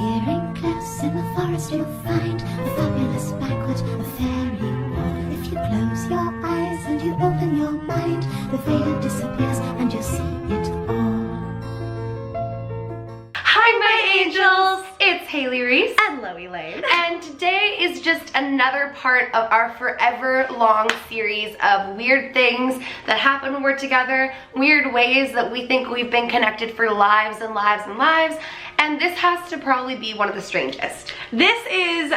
Hearing close in the forest you'll find a fabulous banquet, a fairy ball. If you close your eyes and you open your mind, the veil disappears and you'll see it all. Hi my angels! It's Hailey, Reese, and Lane. and today is just another part of our forever long series of weird things that happen when we're together, weird ways that we think we've been connected for lives and lives and lives, and this has to probably be one of the strangest. This is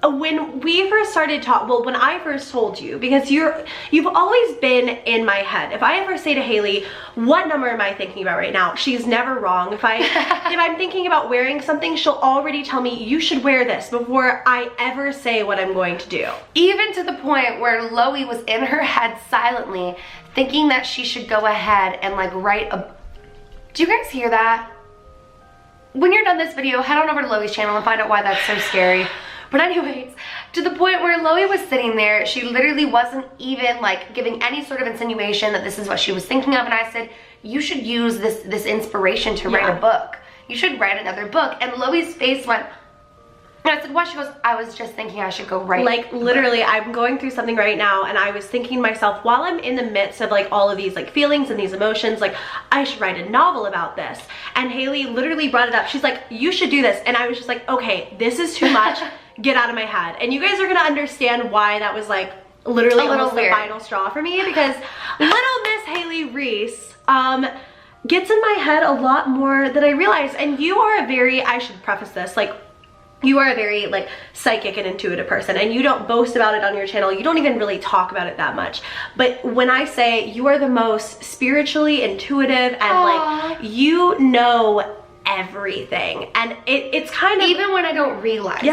when we first started talking, well, when I first told you, because you've always been in my head. If I ever say to Hailey, what number am I thinking about right now? She's never wrong. If I'm thinking about wearing something, she'll already tell me, you should wear this, before I ever say what I'm going to do. Even to the point where Loie was in her head silently thinking that she should go ahead and like write a... Do you guys hear that? When you're done this video, head on over to Loie's channel and find out why that's so scary. But anyways, to the point where Loie was sitting there, she literally wasn't even like giving any sort of insinuation that this is what she was thinking of, and I said, you should use this inspiration to write a book. You should write another book. And Loie's face went, and I said, what? She goes, I was just thinking I should go write. Like literally, I'm going through something right now, and I was thinking to myself, while I'm in the midst of like all of these like feelings and these emotions, like I should write a novel about this. And Hailey literally brought it up. She's like, you should do this. And I was just like, okay, this is too much. Get out of my head. And you guys are gonna understand why that was like literally almost the final straw for me, because little Miss Hailey Reese gets in my head a lot more than I realize. And you are a very, I should preface this, like you are a very like psychic and intuitive person, and you don't boast about it on your channel. You don't even really talk about it that much. But when I say you are the most spiritually intuitive and like you know everything, and it's kind of, even when I don't realize it.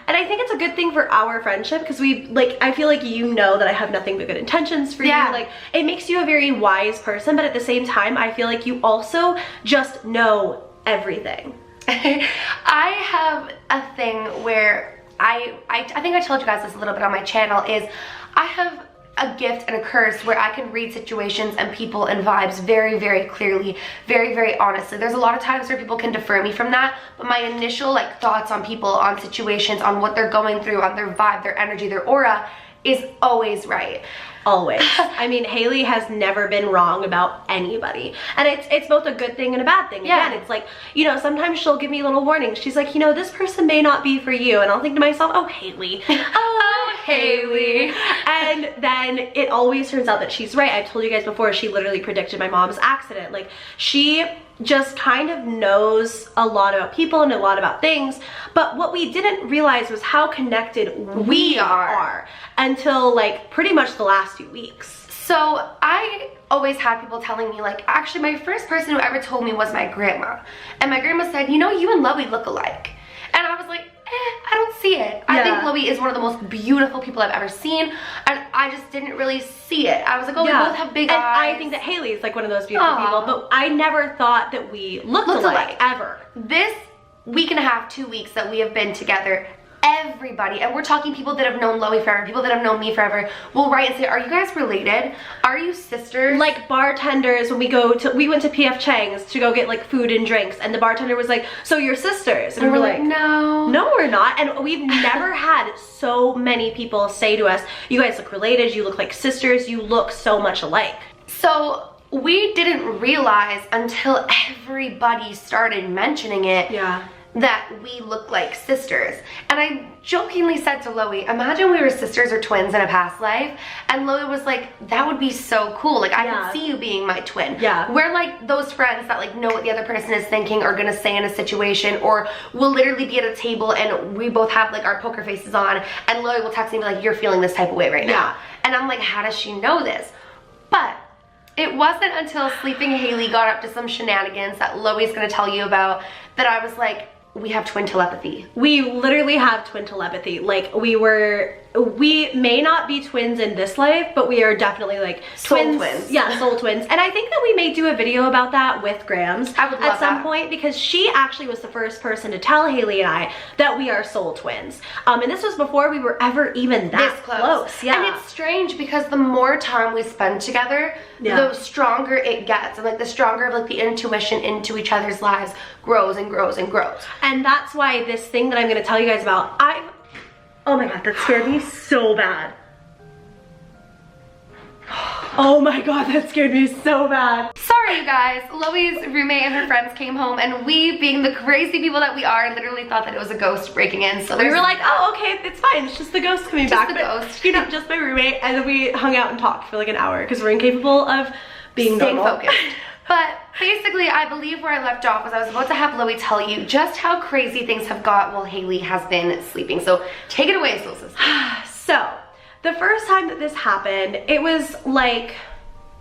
And I think it's a good thing for our friendship, because we like, I feel like you know that I have nothing but good intentions for you. Like it makes you a very wise person, but at the same time I feel like you also just know everything. I have a thing where I think I told you guys this a little bit on my channel, is I have a gift and a curse where I can read situations and people and vibes very, very clearly, very, very honestly. There's a lot of times where people can defer me from that, but my initial like thoughts on people, on situations, on what they're going through, on their vibe, their energy, their aura is always right. Always. I mean, Hailey has never been wrong about anybody, and it's both a good thing and a bad thing. Again, it's like, you know, sometimes she'll give me little warnings. She's like, you know, this person may not be for you, and I'll think to myself, oh Hailey, oh Hailey, and then it always turns out that she's right. I've told you guys before, she literally predicted my mom's accident. Like she just kind of knows a lot about people and a lot about things, but what we didn't realize was how connected we are until like pretty much the last few weeks. So I always had people telling me, like, actually my first person who ever told me was my grandma, and my grandma said, you know, you and Loie look alike. And I was like, I don't see it. I think Loie is one of the most beautiful people I've ever seen, and I just didn't really see it. I was like, oh, we both have big eyes. I think that Hailey is like one of those beautiful people, but I never thought that we looked alike, ever. This week and a half, 2 weeks that we have been together, everybody, and we're talking people that have known Loie forever, people that have known me forever, will write and say, are you guys related? Are you sisters? Like bartenders, when we went to P.F. Chang's to go get like food and drinks, and the bartender was like, so you're sisters? And we're like, no we're not. And we've never had so many people say to us, you guys look related, you look like sisters, you look so much alike. So we didn't realize until everybody started mentioning it that we look like sisters. And I jokingly said to Loie, imagine we were sisters or twins in a past life. And Loie was like, that would be so cool. Like I can see you being my twin. We're like those friends that like know what the other person is thinking or gonna say in a situation, or we'll literally be at a table and we both have like our poker faces on, and Loie will text me and be like, you're feeling this type of way right now. And I'm like, how does she know this? But it wasn't until Sleeping Hailey got up to some shenanigans that Loie's gonna tell you about that I was like, we have twin telepathy. We literally have twin telepathy. Like we may not be twins in this life, but we are definitely like soul twins. Yeah, soul twins. And I think that we may do a video about that with Grams at some point, because she actually was the first person to tell Hailey and I that we are soul twins. And this was before we were ever even that close. And it's strange because the more time we spend together, the stronger it gets, and like the stronger like the intuition into each other's lives grows and grows and grows. And that's why this thing that I'm gonna tell you guys about, oh my God, that scared me so bad. Oh my God, that scared me so bad. Sorry you guys, Loie's roommate and her friends came home, and we, being the crazy people that we are, literally thought that it was a ghost breaking in. So we were like, oh, okay, it's fine. It's just the ghost coming back. Just the ghost. You know, just my roommate. And then we hung out and talked for like an hour because we're incapable of being staying normal. focused. But basically, I believe where I left off was I was about to have Loie tell you just how crazy things have got while Hailey has been sleeping. So take it away, Soul Sister. So, the first time that this happened, it was like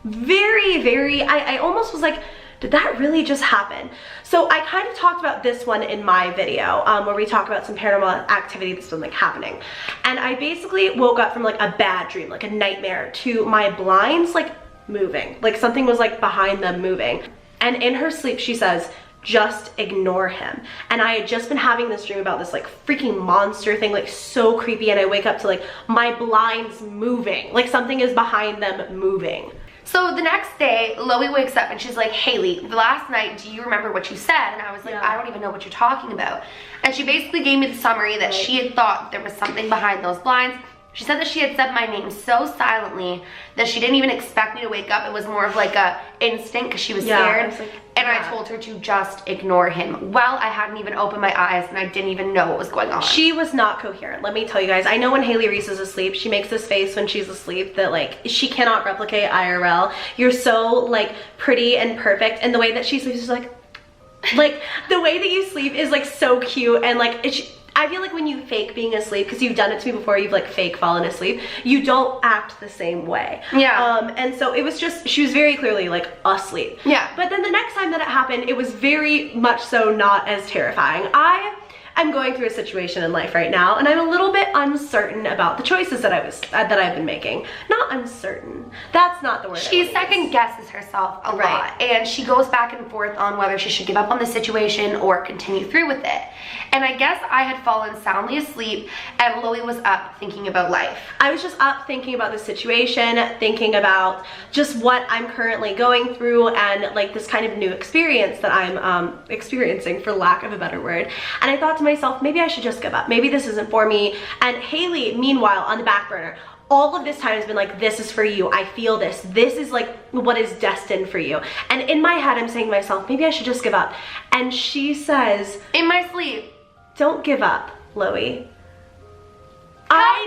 very, I almost was like, did that really just happen? So I kind of talked about this one in my video where we talk about some paranormal activity that's been like happening. And I basically woke up from like a bad dream, like a nightmare, to my blinds like moving. Like something was like behind them moving. And in her sleep, she says, just ignore him. And I had just been having this dream about this like freaking monster thing, like so creepy. And I wake up to like my blinds moving, like something is behind them moving. So the next day, Loie wakes up and she's like, Hailey, last night, do you remember what you said? And I was like, I don't even know what you're talking about. And she basically gave me the summary that she had thought there was something behind those blinds. She said that she had said my name so silently that she didn't even expect me to wake up. It was more of like a instinct because she was scared. I told her to just ignore him. Well, I hadn't even opened my eyes and I didn't even know what was going on. She was not coherent, let me tell you guys. I know when Hailey Reese is asleep, she makes this face when she's asleep that like she cannot replicate IRL. You're so like pretty and perfect, and the way that she sleeps is like the way that you sleep is like so cute, and like I feel like when you fake being asleep, because you've done it to me before, you've like fake fallen asleep, you don't act the same way. Yeah. And so it was just, she was very clearly like asleep. Yeah. But then the next time that it happened, it was very much so not as terrifying. I'm going through a situation in life right now, and I'm a little bit uncertain about the choices that I've been making. Not uncertain. That's not the word. She second guesses herself a lot, and she goes back and forth on whether she should give up on the situation or continue through with it. And I guess I had fallen soundly asleep, and Loie was up thinking about life. I was just up thinking about the situation, thinking about just what I'm currently going through, and like this kind of new experience that I'm experiencing, for lack of a better word. And I thought to myself, maybe I should just give up. Maybe this isn't for me. And Hailey, meanwhile, on the back burner, all of this time has been like, this is for you. I feel this. This is like what is destined for you. And in my head, I'm saying to myself, maybe I should just give up. And she says, in my sleep, don't give up, Loie. I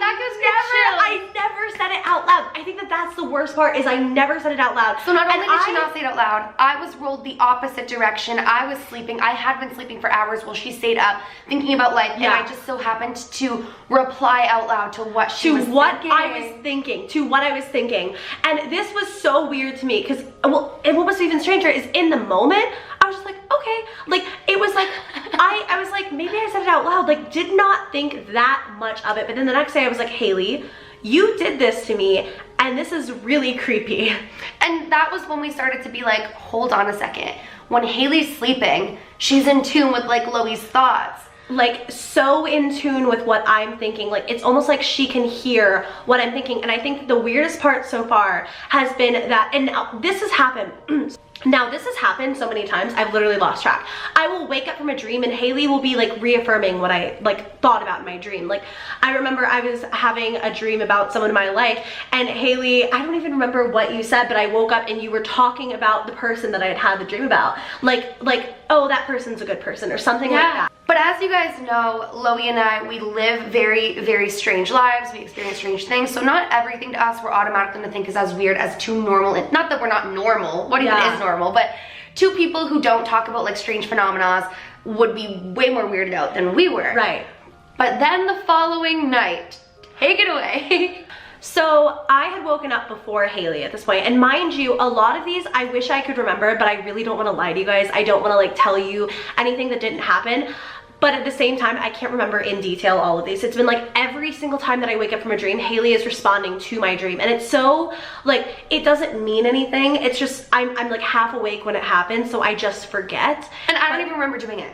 never said it out loud. I think that that's the worst part, is I never said it out loud. So not only did she not say it out loud, I was rolled the opposite direction. I was sleeping. I had been sleeping for hours while she stayed up thinking about life, and I just so happened to reply out loud to what she was thinking. To what I was thinking. And this was so weird to me, because, well, and what was even stranger is in the moment, I was just like, okay. Like, it was like, I was like, maybe I said it out loud, like, did not think that much of it. But then the next day I was like, Hailey, you did this to me, and this is really creepy. And that was when we started to be like, hold on a second. When Hailey's sleeping, she's in tune with like Loie's thoughts. Like so in tune with what I'm thinking. Like it's almost like she can hear what I'm thinking. And I think the weirdest part so far has been that, and now this has happened. Now this has happened so many times, I've literally lost track. I will wake up from a dream and Hailey will be like reaffirming what I like thought about in my dream. Like I remember I was having a dream about someone in my life, and Hailey, I don't even remember what you said, but I woke up and you were talking about the person that I had the dream about. Like, oh, that person's a good person or something like that. But as you guys know, Loie and I, we live very, very strange lives. We experience strange things. So not everything to us we're automatically gonna think is as weird as two normal, not that we're not normal, what even is normal, but two people who don't talk about like strange phenomena would be way more weirded out than we were. Right. But then the following night, take it away. So I had woken up before Hailey at this point, and mind you, a lot of these I wish I could remember, but I really don't want to lie to you guys. I don't want to like tell you anything that didn't happen. But at the same time, I can't remember in detail all of these. It's been like every single time that I wake up from a dream, Hailey is responding to my dream. And it's so, like, it doesn't mean anything. It's just, I'm like half awake when it happens, so I just forget. And I don't even remember doing it.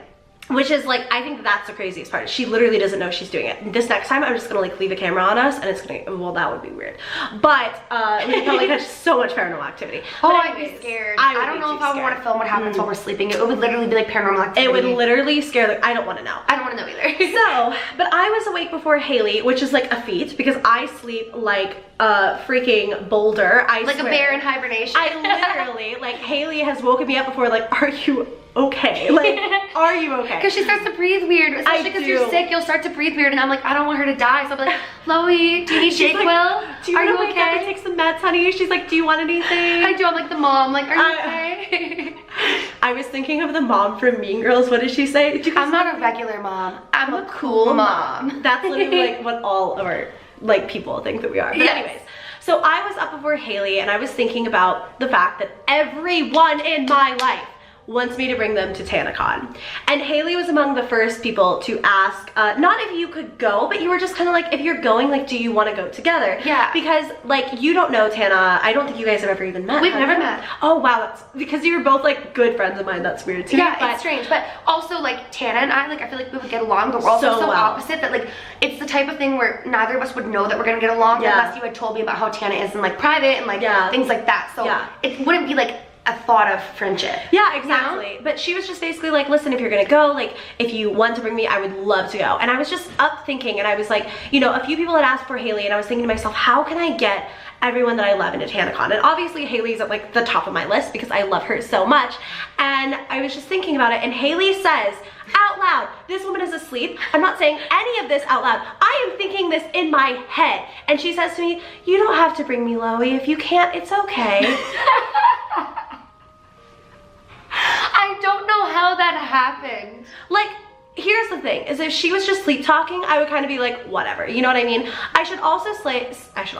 Which is like, I think that's the craziest part. She literally doesn't know she's doing it. This next time, I'm just gonna like leave a camera on us and it's gonna, well, that would be weird. But we probably catch so much paranormal activity. Oh, I'd be scared. I don't know if I would want to film what happens while we're sleeping. It would literally be like paranormal activity. It would literally scare the, I don't want to know. I don't want to know either. So, but I was awake before Hailey, which is like a feat because I sleep like a freaking boulder. I like swear. A bear in hibernation. I literally, like Hailey has woken me up before like, are you okay? Like, are you okay? Because she starts to breathe weird, especially because you're sick, you'll start to breathe weird, and I'm like, I don't want her to die, so I'll be like, Chloe, do you need Jake Will? Are you okay? Take some meds, honey. She's like, do you want anything? I do. I'm like the mom, like, are you okay? I was thinking of the mom from Mean Girls. What did she say? I'm not a regular mom. I'm a cool mom. That's literally like what all of our like people think that we are. But anyways. So I was up before Hailey and I was thinking about the fact that everyone in my life wants me to bring them to TanaCon. And Hailey was among the first people to ask, not if you could go, but you were just kind of like, if you're going, like, do you want to go together? Yeah. Because, like, you don't know Tana. I don't think you guys have ever even met. We've never met. Oh, wow. That's because you were both, like, good friends of mine. That's weird, too. Yeah, but it's strange. But also, like, Tana and I, like, I feel like we would get along, but we're also so opposite that, like, it's the type of thing where neither of us would know that we're going to get along unless you had told me about how Tana is in, like, private and, like, things like that. So it wouldn't be, like, a thought of friendship. Yeah, exactly. You know? But she was just basically like, listen, if you're gonna go, like, if you want to bring me, I would love to go. And I was just up thinking, and I was like, you know, a few people had asked for Hailey, and I was thinking to myself, how can I get everyone that I love into TanaCon? And obviously Hailey's at like the top of my list because I love her so much. And I was just thinking about it, and Hailey says out loud, this woman is asleep. I'm not saying any of this out loud. I am thinking this in my head. And she says to me, you don't have to bring me, Loie. If you can't, it's okay. I don't know how that happened. Like, here's the thing, is if she was just sleep talking, I would kind of be like, whatever, you know what I mean? I should also slay. But I should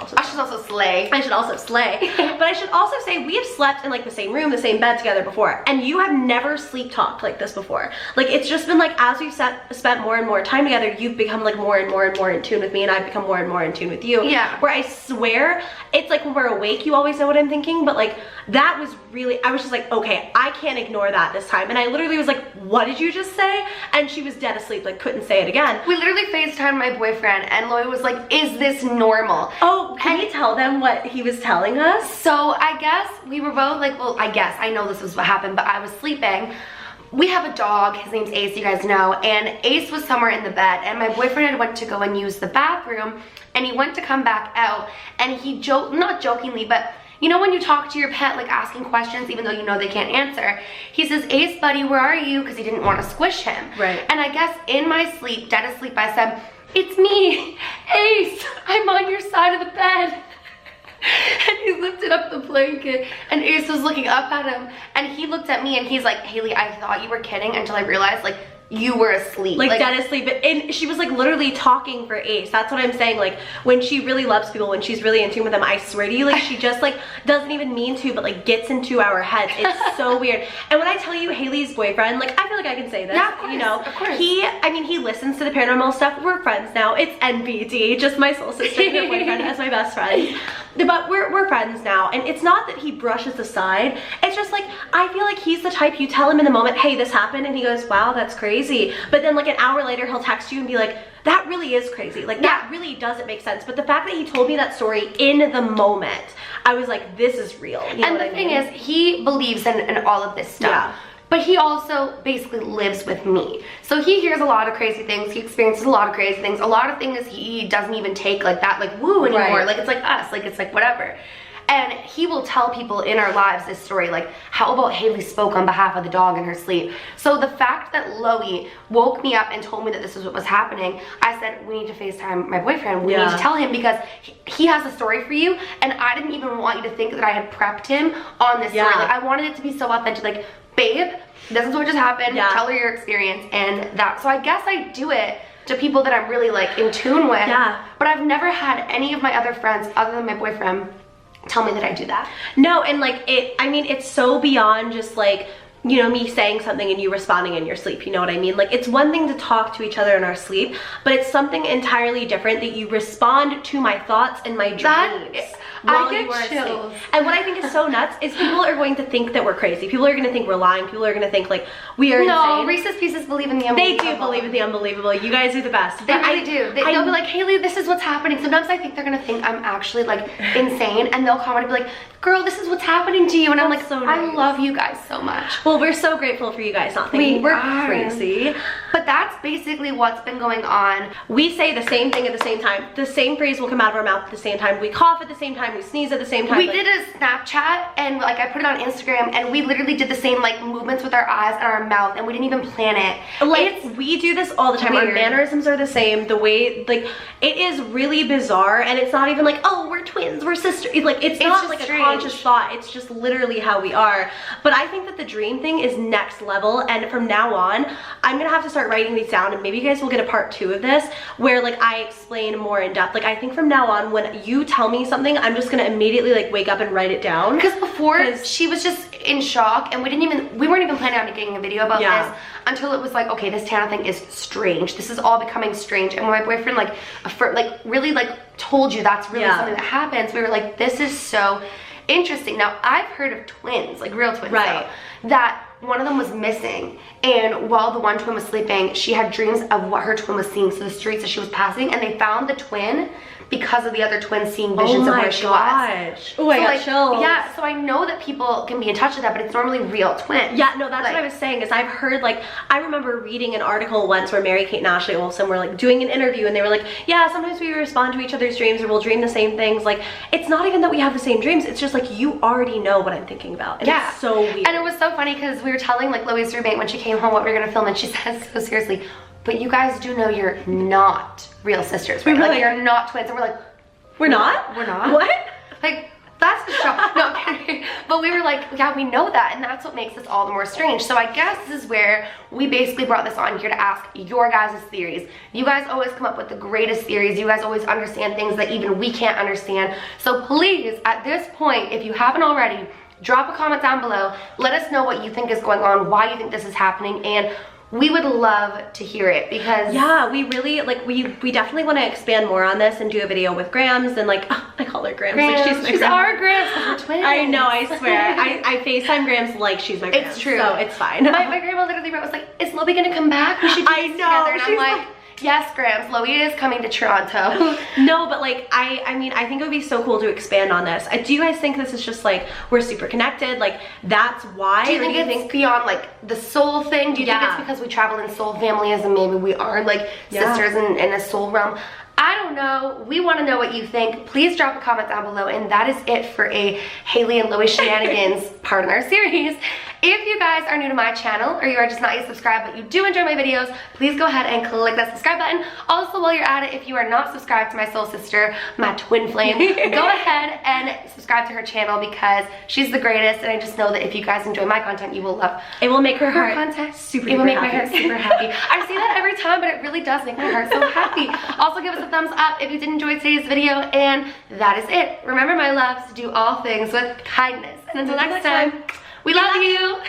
also say we have slept in like the same room, the same bed together before, and you have never sleep talked like this before. Like, it's just been like, as we've spent more and more time together, you've become like more and more and more in tune with me, and I've become more and more in tune with you. Yeah. Where I swear, it's like when we're awake, you always know what I'm thinking, but like, that was really, I was just like, okay, I can't ignore that this time. And I literally was like, what did you just say? And she was dead asleep, like couldn't say it again. We literally FaceTimed my boyfriend, and Loie was like, is this normal? Oh, can you tell them what he was telling us? So I guess we were both like, well, I know this was what happened, but I was sleeping. We have a dog, his name's Ace, you guys know, and Ace was somewhere in the bed, and my boyfriend had went to go and use the bathroom, and he went to come back out, and he not jokingly, but you know when you talk to your pet, like asking questions even though you know they can't answer, he says, Ace, buddy, where are you? Because he didn't want to squish him. Right. And I guess in my sleep, dead asleep, I said, it's me, Ace, I'm on your side of the bed. And he lifted up the blanket, and Ace was looking up at him, and he looked at me, and he's like, Hailey, I thought you were kidding until I realized, like, you were asleep. Like dead asleep. And she was like literally talking for Ace. That's what I'm saying. Like, when she really loves people, when she's really in tune with them, I swear to you, like, she just like doesn't even mean to, but like gets into our heads. It's so weird. And when I tell you Hailey's boyfriend, like, I feel like I can say this. Yeah, of course, you know, of course. He listens to the paranormal stuff. We're friends now. It's NBD, just my soul sister and her boyfriend as my best friend. But we're friends now, and it's not that he brushes aside. It's just like, I feel like he's the type, you tell him in the moment, hey, this happened, and he goes, wow, that's crazy. But then like an hour later, he'll text you and be like, that really is crazy. Like, that really doesn't make sense. But the fact that he told me that story in the moment, I was like, this is real. You know and the thing is, he believes in all of this stuff. Yeah. But he also basically lives with me. So he hears a lot of crazy things. He experiences a lot of crazy things. A lot of things he doesn't even take like that, like woo anymore. Right. Like, it's like us, like, it's like whatever. And he will tell people in our lives this story, like, how about Hailey spoke on behalf of the dog in her sleep? So the fact that Loie woke me up and told me that this is what was happening, I said, we need to FaceTime my boyfriend. We need to tell him, because he has a story for you, and I didn't even want you to think that I had prepped him on this story. Like, I wanted it to be so authentic, like, babe, this is what just happened. Tell her your experience, and that. So I guess I do it to people that I'm really like in tune with. But I've never had any of my other friends other than my boyfriend tell me that I do that. No, and like I mean, it's so beyond just like, you know, me saying something and you responding in your sleep, you know what I mean? Like, it's one thing to talk to each other in our sleep, but it's something entirely different that you respond to my thoughts and my dreams. while you are asleep. And what I think is so nuts is people are going to think that we're crazy. People are going to think we're lying. People are going to think like we are insane. No, Reese's Pieces believe in the unbelievable. They do believe in the unbelievable. You guys are the best. They really do. They'll be like, Hailey, this is what's happening. Sometimes I think they're going to think I'm actually like insane, and they'll comment and be like, girl, this is what's happening to you. And I'm like, so nice. I love you guys so much. Well, we're so grateful for you guys not thinking we're crazy. But that's basically what's been going on. We say the same thing at the same time. The same phrase will come out of our mouth at the same time. We cough at the same time. We sneeze at the same time. We did a Snapchat, and like I put it on Instagram, and we literally did the same like movements with our eyes and our mouth, and we didn't even plan it. Like we do this all the time. Weird. Our mannerisms are the same. The way, like, it is really bizarre, and it's not even like, oh, we're twins, we're sisters. Like it's not like strange. A conscious thought. It's just literally how we are. But I think that the dream thing is next level, and from now on, I'm gonna have to start writing these down, and maybe you guys will get a part 2 of this where like I explain more in depth. Like I think from now on, when you tell me something, I'm just gonna immediately like wake up and write it down. Because before she was just in shock, and we weren't even planning on making a video about this until it was like, okay, this Tana thing is strange. This is all becoming strange. And when my boyfriend really like told you that's really something that happens, we were like, this is so interesting. Now I've heard of twins, like real twins, right? That one of them was missing, and while the one twin was sleeping, she had dreams of what her twin was seeing, so the streets that she was passing, and they found the twin because of the other twin seeing visions of where she was. Oh, I got chills. Yeah, so I know that people can be in touch with that, but it's normally real twins. Yeah, no, that's like, what I was saying, is I've heard, like, I remember reading an article once where Mary-Kate and Ashley Olsen were, like, doing an interview, and they were like, yeah, sometimes we respond to each other's dreams, or we'll dream the same things. Like, it's not even that we have the same dreams, it's just, like, you already know what I'm thinking about. And it's so weird. And it was so funny, because we were telling, like, Chloe's roommate when she came home what we were going to film, and she said so seriously, but you guys do know you're not real sisters, right? Like, you're not twins. And we're like, we're not? We're not? What? Like, that's the shock. No, I'm kidding. But we were like, yeah, we know that, and that's what makes this all the more strange. So I guess this is where we basically brought this on here to ask your guys' theories. You guys always come up with the greatest theories. You guys always understand things that even we can't understand. So please, at this point, if you haven't already, drop a comment down below. Let us know what you think is going on, why you think this is happening, and we would love to hear it, because yeah, we really like we definitely want to expand more on this and do a video with Grams, and like I call her Grams. Like she's our Grams, we're twins. I know, I swear. I FaceTime Grams like she's my Grams. It's true, so it's fine. My grandma literally was like, is Loie gonna come back? We should do this together. And I'm like, yes, Grams, Loie is coming to Toronto. No, but like, I mean, I think it would be so cool to expand on this. Do you guys think this is just like, we're super connected? Like, that's why? Do you think it's beyond like the soul thing? Do you think it's because we travel in soul families and maybe we are like sisters in a soul realm? I don't know. We want to know what you think. Please drop a comment down below. And that is it for a Hailey and Loie shenanigans part in our series. If you guys are new to my channel, or you are just not yet subscribed but you do enjoy my videos, please go ahead and click that subscribe button. Also, while you're at it, if you are not subscribed to my soul sister, my twin flame, go ahead and subscribe to her channel, because she's the greatest, and I just know that if you guys enjoy my content, you will love it. Will make her heart content super It will make my heart super happy. I say that every time, but it really does make my heart so happy. Also, give us a thumbs up if you did enjoy today's video, and that is it. Remember, my loves, to do all things with kindness. And until next time, we love you.